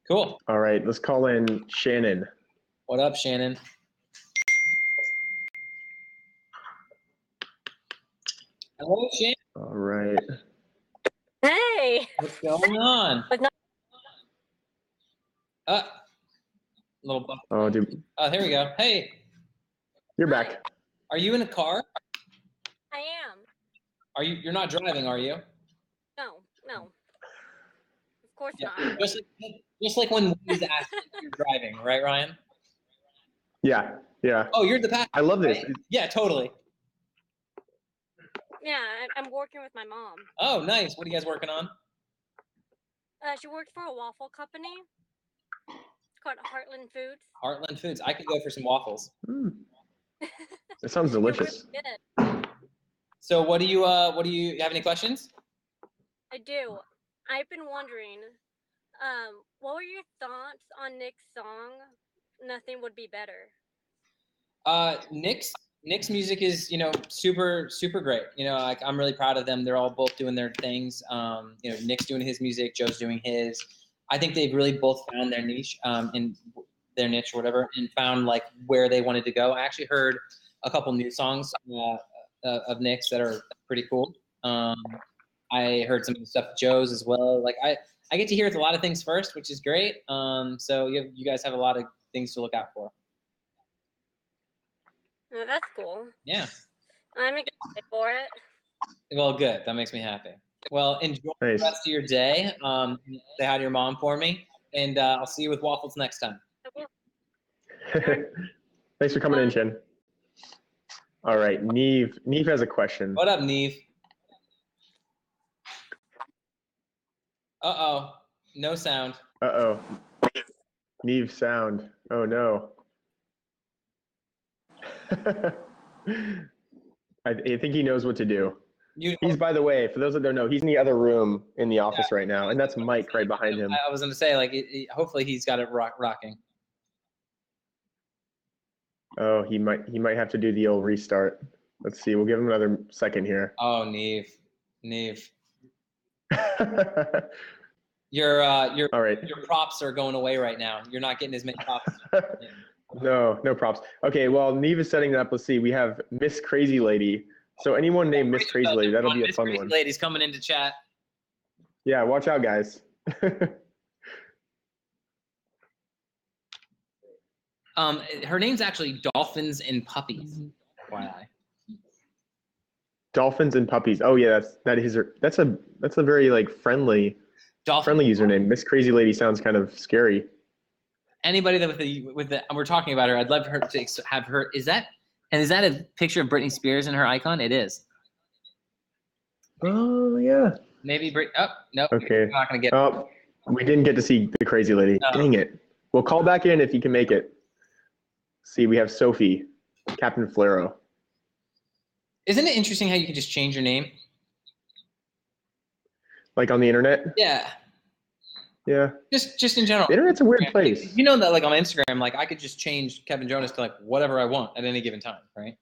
Cool. All right, let's call in Shannon. What up, Shannon? Hello, Shannon. All right. Hey. What's going on? Little buff. Oh, dude, Oh, here we go. Hey, you're back. are you in a car? I am. You're not driving, are you? No. Of course Yeah. not. Just like when Wendy's asked if you're driving, right, Ryan? Yeah, yeah. Oh, you're the passenger. I love this. Right? Yeah, totally. Yeah, I'm working with my mom. Oh, nice. What are you guys working on? She works for a waffle company. It's called Heartland Foods. Heartland Foods. I could go for some waffles. It sounds They're delicious. really good. So what do you have any questions? I do. I've been wondering, what were your thoughts on Nick's song, Nothing Would Be Better? Nick's music is, super, super great. Like I'm really proud of them. They're all both doing their things. Nick's doing his music, Joe's doing his. I think they've really both found their niche, in their niche or whatever, and found like where they wanted to go. I actually heard a couple new songs of Nick's that are pretty cool. I heard some of the stuff of Joe's as well. Like I get to hear a lot of things first, which is great. So you guys have a lot of things to look out for. Oh, that's cool. Yeah. I'm excited for it. Well, good. That makes me happy. Well, enjoy Nice. the rest of your day. Say hi to your mom for me, and I'll see you with waffles next time. I will. Thanks for coming in, Shen. All right, Neve. Neve has a question. What up, Neve? Uh-oh. No sound. Uh-oh. Neve sound. Oh, no. I think he knows what to do. He's, by the way, for those that don't know, he's in the other room in the office right now, and that's Mike right behind him. I was going to say, like, hopefully he's got it rocking. Oh, he might have to do the old restart. Let's see. We'll give him another second here. Oh, Neve. Your All right. your props are going away right now. You're not getting as many props. No props. Okay, well, Neve is setting it up. Let's see. We have Miss Crazy Lady. So anyone named Miss Crazy Lady, that'll be a fun one. Miss Crazy Lady's coming into chat. Yeah, watch out, guys. Her name's actually Dolphins and Puppies. FYI. Dolphins and Puppies. Oh yeah, that's a very like friendly username. Miss Crazy Lady sounds kind of scary. Anybody that with the we're talking about her, I'd love her to have her. Is that a picture of Britney Spears in her icon? It is. Oh yeah. Maybe Oh no. Okay. We're not gonna get. Oh, we didn't get to see the Crazy Lady. No. Dang it. We'll call back in if you can make it. See, we have Sophie, Captain Flaro. Isn't it interesting how you can just change your name? Like on the internet? Yeah. Yeah. Just in general. The internet's a weird place. You know that like on Instagram, like I could just change Kevin Jonas to like whatever I want at any given time, right?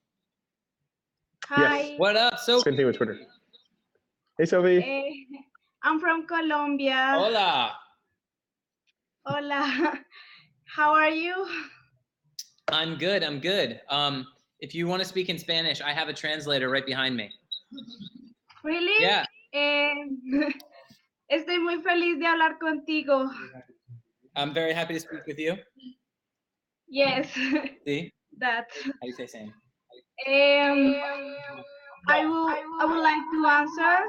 Hi. Yes. What up, Sophie? Same thing with Twitter. Hey, Sophie. Hey, I'm from Colombia. Hola. Hola. How are you? I'm good. If you want to speak in Spanish, I have a translator right behind me. Really? Yeah. Estoy muy feliz de hablar contigo. I'm very happy to speak with you. Yes, See? that. How do you say same? I would like to answer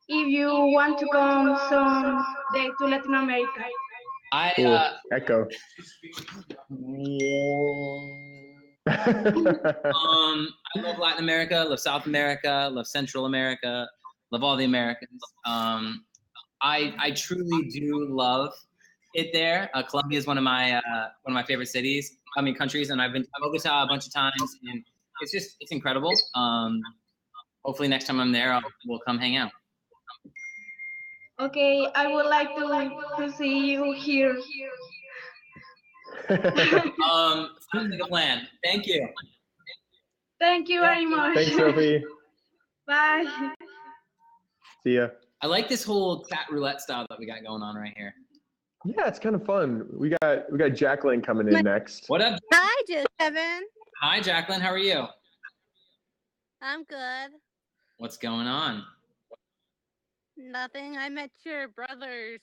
if you want to come someday to Latin America. Cool. Echo. I love Latin America, love South America, love Central America, love all the Americans. I truly do love it there. Colombia is one of my favorite countries, and I've been to Bogota a bunch of times, and it's incredible. Hopefully next time I'm there, we'll come hang out. Okay, I would like to see you here. Sounds like a plan. Thank you. Thank you very much. Thanks, Sophie. Bye. See ya. I like this whole chat roulette style that we got going on right here. Yeah, it's kind of fun. We got Jacqueline coming in next. What up? Hi, Kevin. Hi, Jacqueline. How are you? I'm good. What's going on? Nothing. I met your brothers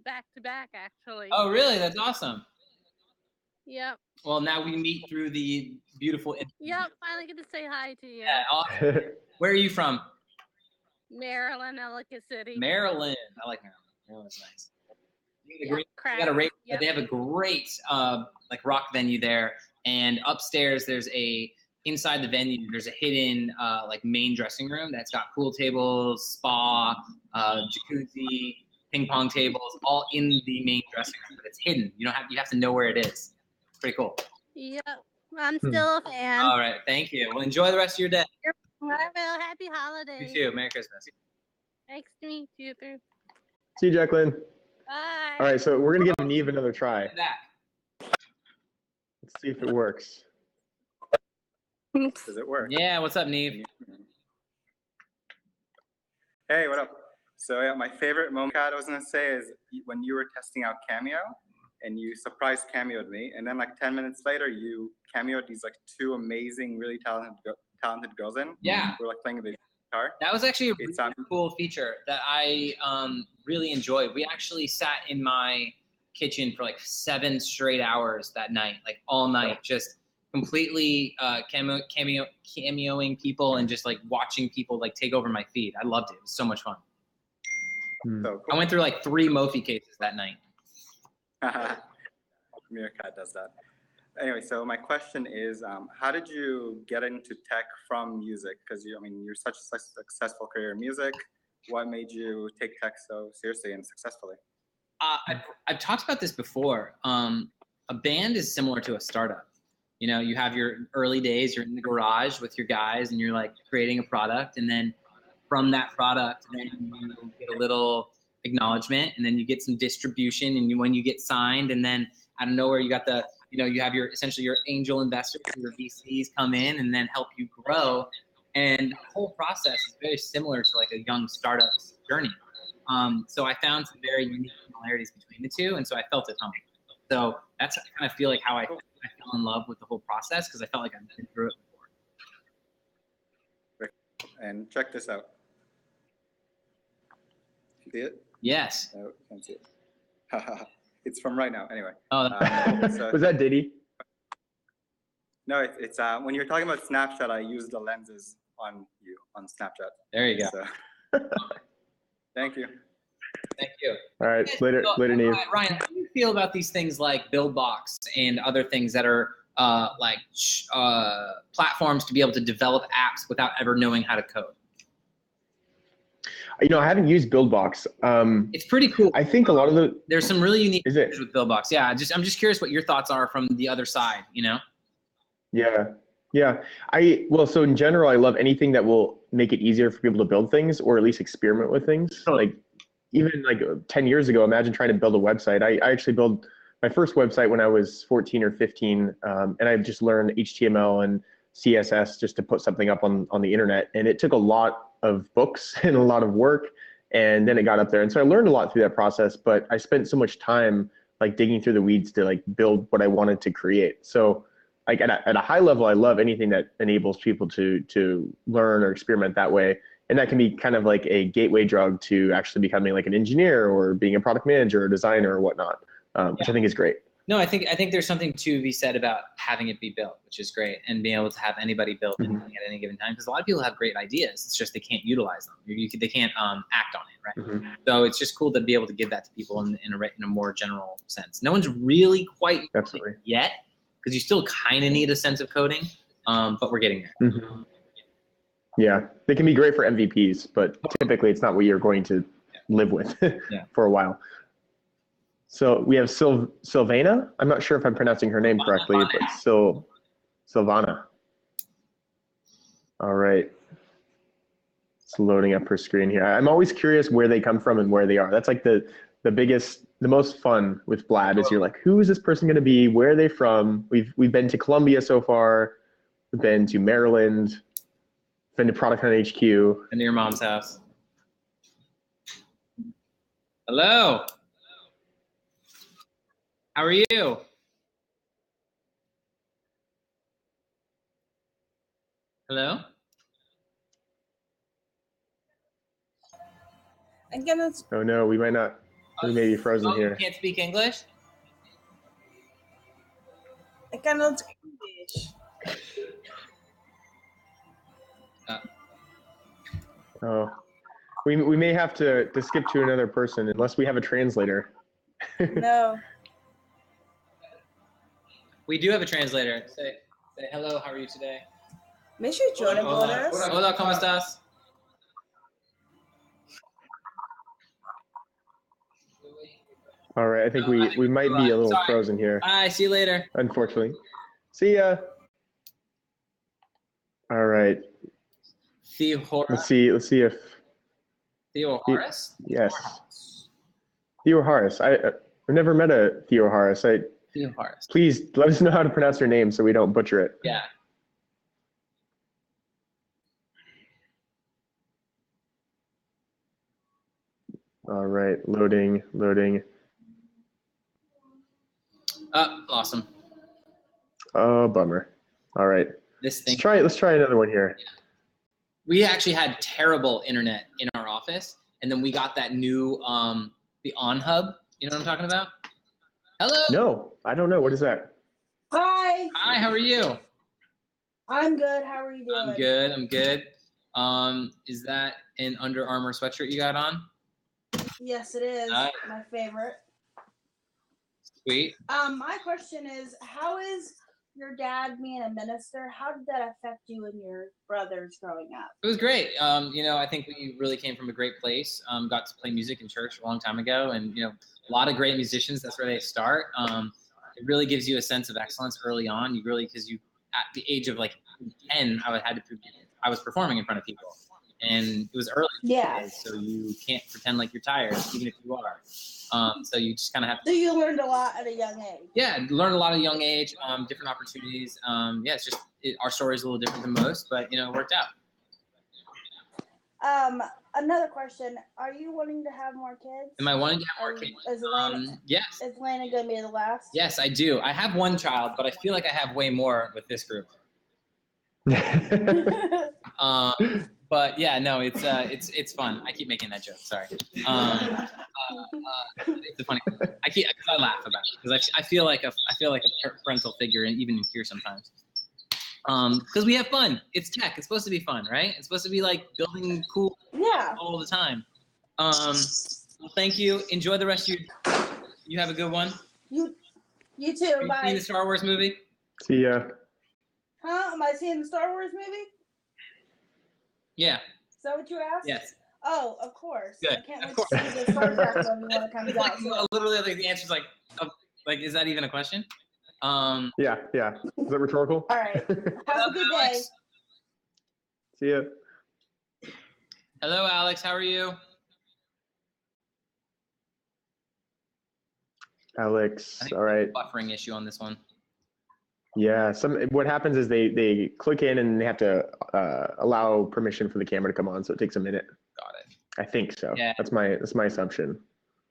back to back, actually. Oh, really? That's awesome. Yep. Well, now we meet through the beautiful. Yep. Finally get to say hi to you. Yeah, awesome. Where are you from? Maryland, Ellicott City. Maryland. I like Maryland. Maryland's nice. They have a great like rock venue there, and upstairs there's inside the venue there's a hidden like main dressing room that's got pool tables, spa, jacuzzi, ping pong tables, all in the main dressing room, but it's hidden. You have to know where it is. It's pretty cool. Yep. I'm still a fan. All right, thank you. Well, enjoy the rest of your day. I will. Happy holidays. You too. Merry Christmas. Nice to meet you too. See you, Jacqueline. Bye. All right, so we're gonna give Neve another try. Back. Let's see if it works. Does it work? Yeah, what's up, Neve? Hey, what up? So yeah, my favorite moment I was gonna say is when you were testing out Cameo and you surprise cameoed me, and then like 10 minutes later you cameoed these like two amazing, really talented girls in. Yeah. Who were like playing the guitar. That was actually a really cool feature that I really enjoyed. We actually sat in my kitchen for like 7 straight hours that night, like all night, just completely cameoing people and just like watching people like take over my feed. I loved it. It was so much fun. So cool. I went through like 3 Mophie cases that night. Meerkat does that. Anyway, so my question is, how did you get into tech from music? Because you're such a successful career in music. What made you take tech so seriously and successfully? I've talked about this before. A band is similar to a startup. You know, you have your early days, you're in the garage with your guys and you're like creating a product. And then from that product, then you get a little acknowledgement and then you get some distribution. And when you get signed, and then out of nowhere, you got you have essentially your angel investors, your VCs come in and then help you grow. And the whole process is very similar to like a young startup's journey. So I found some very unique similarities between the two. And so I felt at home. So that's kind of feel like how I fell in love with the whole process, because I felt like I've been through it before. And check this out. You see it? Yes. No, you can't see it. It's from right now. Anyway. Oh, was that Diddy? No, it's when you're talking about Snapchat, I use the lenses on you on Snapchat. there you go. So, thank you. Thank you. All right, later, Neve. Ryan, how do you feel about these things like BuildBox and other things that are platforms to be able to develop apps without ever knowing how to code? You know, I haven't used BuildBox. It's pretty cool. I think a lot of there's some really unique Is it? features with BuildBox. Yeah, I'm just curious what your thoughts are from the other side. You know? Yeah. So in general, I love anything that will make it easier for people to build things or at least experiment with things. Totally. Like even like 10 years ago, imagine trying to build a website. I actually built my first website when I was 14 or 15, and I just learned HTML and CSS just to put something up on the internet. And it took a lot of books and a lot of work, and then it got up there. And so I learned a lot through that process, but I spent so much time like digging through the weeds to like build what I wanted to create. So like at a high level, I love anything that enables people to learn or experiment that way. And that can be kind of like a gateway drug to actually becoming like an engineer or being a product manager or designer or whatnot, which I think is great. No, I think there's something to be said about having it be built, which is great, and being able to have anybody build anything at any given time. Because a lot of people have great ideas. It's just they can't utilize them. They can't act on it, right? So it's just cool to be able to give that to people in a more general sense. No one's really quite yet, because you still kind of need a sense of coding, but we're getting there. Yeah, they can be great for MVPs, but typically it's not what you're going to live with for a while. So we have Silvana. I'm not sure if I'm pronouncing her name correctly, but Silvana. All right. It's loading up her screen here. I'm always curious where they come from and where they are. That's like the most fun with Vlad is you're like, who is this person going to be? Where are they from? We've been to Columbia so far. We've been to Maryland. Been to Product Hunt HQ. And to your mom's house. Hello. How are you? Hello? I'm gonna. Oh no, we might not. We may be frozen Oh, you here. can't speak English? I cannot English. Oh, we may have to skip to another person unless we have a translator. No. We do have a translator. Say hello, how are you today? Me escuchó, Hola, hola, ¿cómo estás? All right, I think we might be a little Sorry. frozen here, Bye, see you later. unfortunately. See ya. All right. Let's see if Theo Horace? yes. Theo Harris. I've never met a Theo Harris. Theo Horace. Please let us know how to pronounce your name so we don't butcher it. Yeah. All right, loading. Awesome. Oh, bummer. All right, This thing. let's try another one here. We actually had terrible internet in our office, and then we got that new the On Hub. You know what I'm talking about? Hello. No, I don't know. What is that? Hi. Hi. How are you? I'm good. How are you doing? I'm good. Is that an Under Armour sweatshirt you got on? Yes, it is. Hi. My favorite. Sweet. My question is, how is your dad being a minister? How did that affect you and your brothers growing up? It was great. I think we really came from a great place. Got to play music in church a long time ago, and a lot of great musicians. That's where they start. It really gives you a sense of excellence early on. Because at the age of like 10, I was performing in front of people, and it was early. Yeah. So you can't pretend like you're tired, even if you are. So you just kind of have to. So you learned a lot at a young age. Yeah, learned a lot at a young age. Different opportunities. It's just our story is a little different than most, but it worked out. Another question: are you wanting to have more kids? Am I wanting to have more kids? Is Elena, Yes. Is Elena gonna be the last? Yes, I do. I have one child, but I feel like I have way more with this group. But yeah, no, it's fun. I keep making that joke. Sorry. It's a funny. I laugh about it because I feel like a parental figure, and even in here sometimes. Because we have fun. It's tech. It's supposed to be fun, right? It's supposed to be like building cool all the time. Well, thank you. Enjoy the rest of your. You have a good one. You too. Are you Bye. seeing the Star Wars movie? See ya. Huh? Am I seeing the Star Wars movie? Yeah. Is that what you asked? Yes. Oh, of course. Good. I can't Of wait to see the Star Trek movie when it comes It's like, out. literally, like the answer's like, is that even a question? Yeah. Is that rhetorical? All right. Have a good day. See ya. Hello, Alex. How are you? Alex. All right. Buffering issue on this one. Yeah. What happens is they click in and they have to allow permission for the camera to come on, so it takes a minute. Got it. I think so. Yeah. That's my assumption.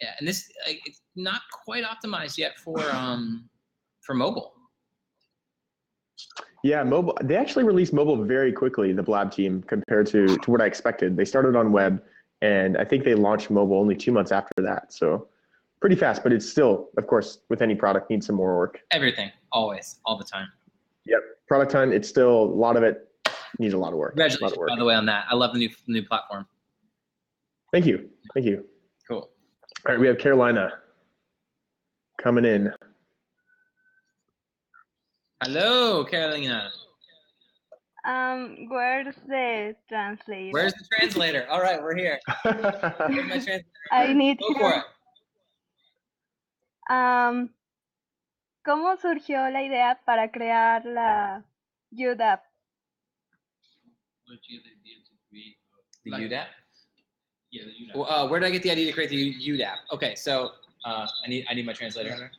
Yeah, and this it's not quite optimized yet for mobile. Yeah, mobile. They actually released mobile very quickly, the Blab team, compared to what I expected. They started on web, and I think they launched mobile only 2 months after that. So pretty fast, but it's still, of course, with any product, needs some more work. Everything, always, all the time. Yep. Product time, it's still, a lot of it needs a lot of work. Congratulations, by the way, on that. I love the new platform. Thank you. Cool. All right, we have Carolina coming in. Hello, Carolina. Where's the translator? Where's the translator? All right, we're here. Where's my translator? I need Go for it. ¿Cómo surgió la idea para crear la UDAP? The UDAP? Yeah, the UDAP. Well, where did I get the idea to create the UDAP? Okay, so I need my translator.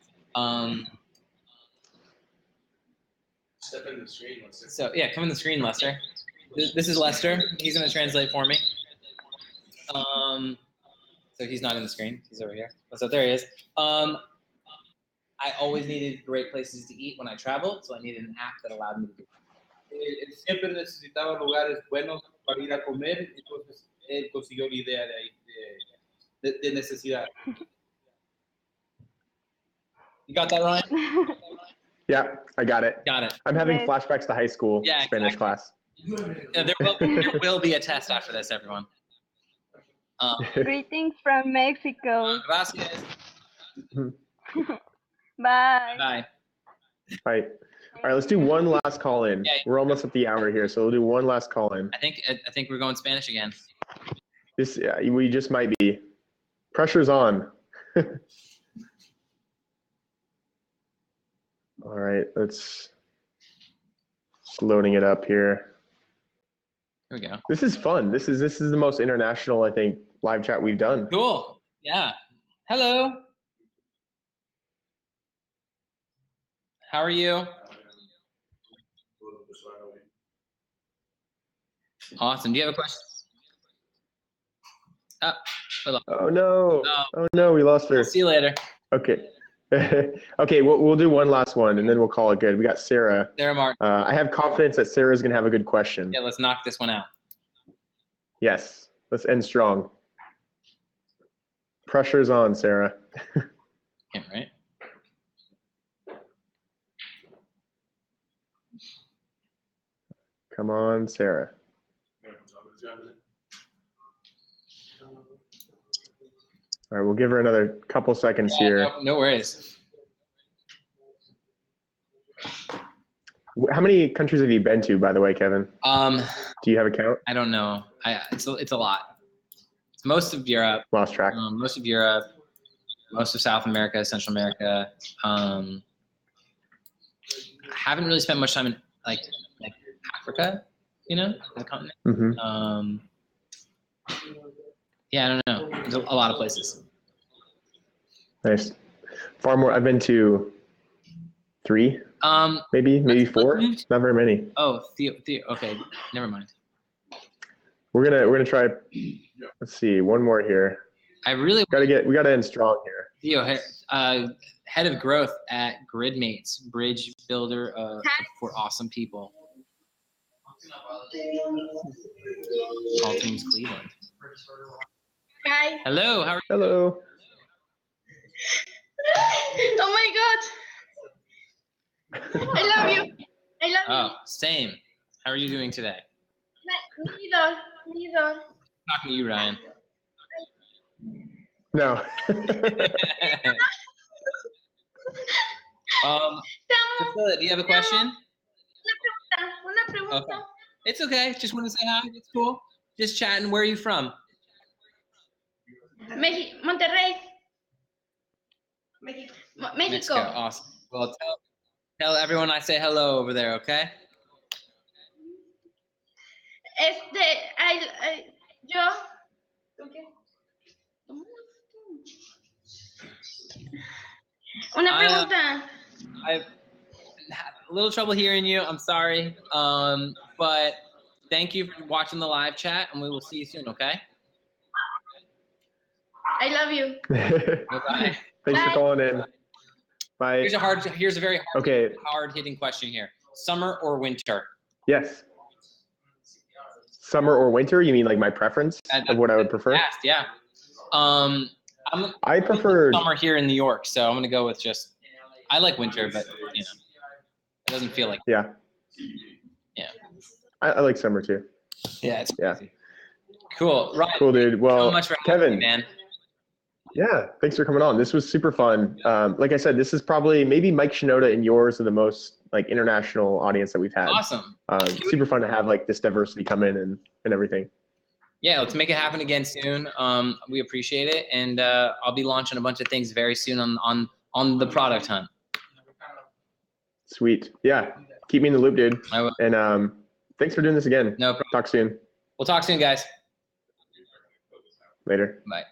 Step in the screen, Lester. So yeah, come in the screen, Lester. This is Lester. He's gonna translate for me. So he's not in the screen. He's over here. So there he is. I always needed great places to eat when I traveled, so I needed an app that allowed me to do that. Él siempre necesitaba lugares buenos para ir a comer, entonces él consiguió la idea de ahí, de necesidad. You got that, Ryan? Yeah, I got it. Got it. I'm having Yes. flashbacks to high school Yeah, Spanish exactly. class. There will be a test after this, everyone. Greetings from Mexico. Gracias. Bye. Bye. All right, let's do one last call in. Yeah. We're almost at the hour here, so we'll do one last call in. I think we're going Spanish again. We just might be. Pressure's on. All right, let's just loading it up here. Here we go. This is fun. This is the most international, I think, live chat we've done. Cool. Yeah. Hello. How are you? Awesome. Do you have a question? Oh no! Oh no, we lost her. See you later. Okay. Okay, we'll do one last one and then we'll call it good. We got Sarah. Sarah Martin. I have confidence that Sarah's gonna have a good question. Yeah, let's knock this one out. Yes, let's end strong. Pressure's on, Sarah. Yeah, right. Come on, Sarah. All right, we'll give her another couple seconds here. No worries. How many countries have you been to, by the way, Kevin? Do you have a count? I don't know. It's a lot. It's most of Europe. Lost track. Most of Europe, most of South America, Central America. I haven't really spent much time in like Africa, the continent. Mm-hmm. Yeah, I don't know. There's a lot of places. Nice. Far more. I've been to 3, maybe 4. Not very many. Oh, Theo. Okay, never mind. We're gonna try. Let's see, one more here. We gotta end strong here. Theo, head of growth at GridMates, bridge builder for awesome people. All things Cleveland. Hi. Hello, how are you? Hello. Oh my God. I love you. I love Oh, same. How are you doing today? you. Neither. Talking to you, Ryan. No. Priscilla, do you have a question? Una pregunta. Okay. It's okay. Just want to say hi. It's cool. Just chatting. Where are you from? Monterrey. Mexico. Awesome. Well, tell everyone I say hello over there, okay? Yo. Una pregunta. I've had a little trouble hearing you. I'm sorry. But thank you for watching the live chat, and we will see you soon, okay? I love you. Bye. Thanks for calling in. Bye. Here's a very hard hitting question here. Summer or winter? Yes. Summer or winter? You mean like my preference of what I would prefer? Yeah. I prefer summer here in New York, so I'm gonna go with I like winter, but it doesn't feel like. Yeah. Yeah. I like summer too. Yeah. Yeah. Cool. Right. Cool, dude. Well, so much for Kevin, having me, man. Yeah, thanks for coming on. This was super fun. Like I said, this is probably maybe Mike Shinoda and yours are the most international audience that we've had. Awesome. Super fun to have this diversity come in and everything. Yeah, let's make it happen again soon. We appreciate it, and I'll be launching a bunch of things very soon on the product hunt. Sweet. Yeah. Keep me in the loop, dude. I will. And thanks for doing this again. No problem. Talk soon. We'll talk soon, guys. Later. Bye.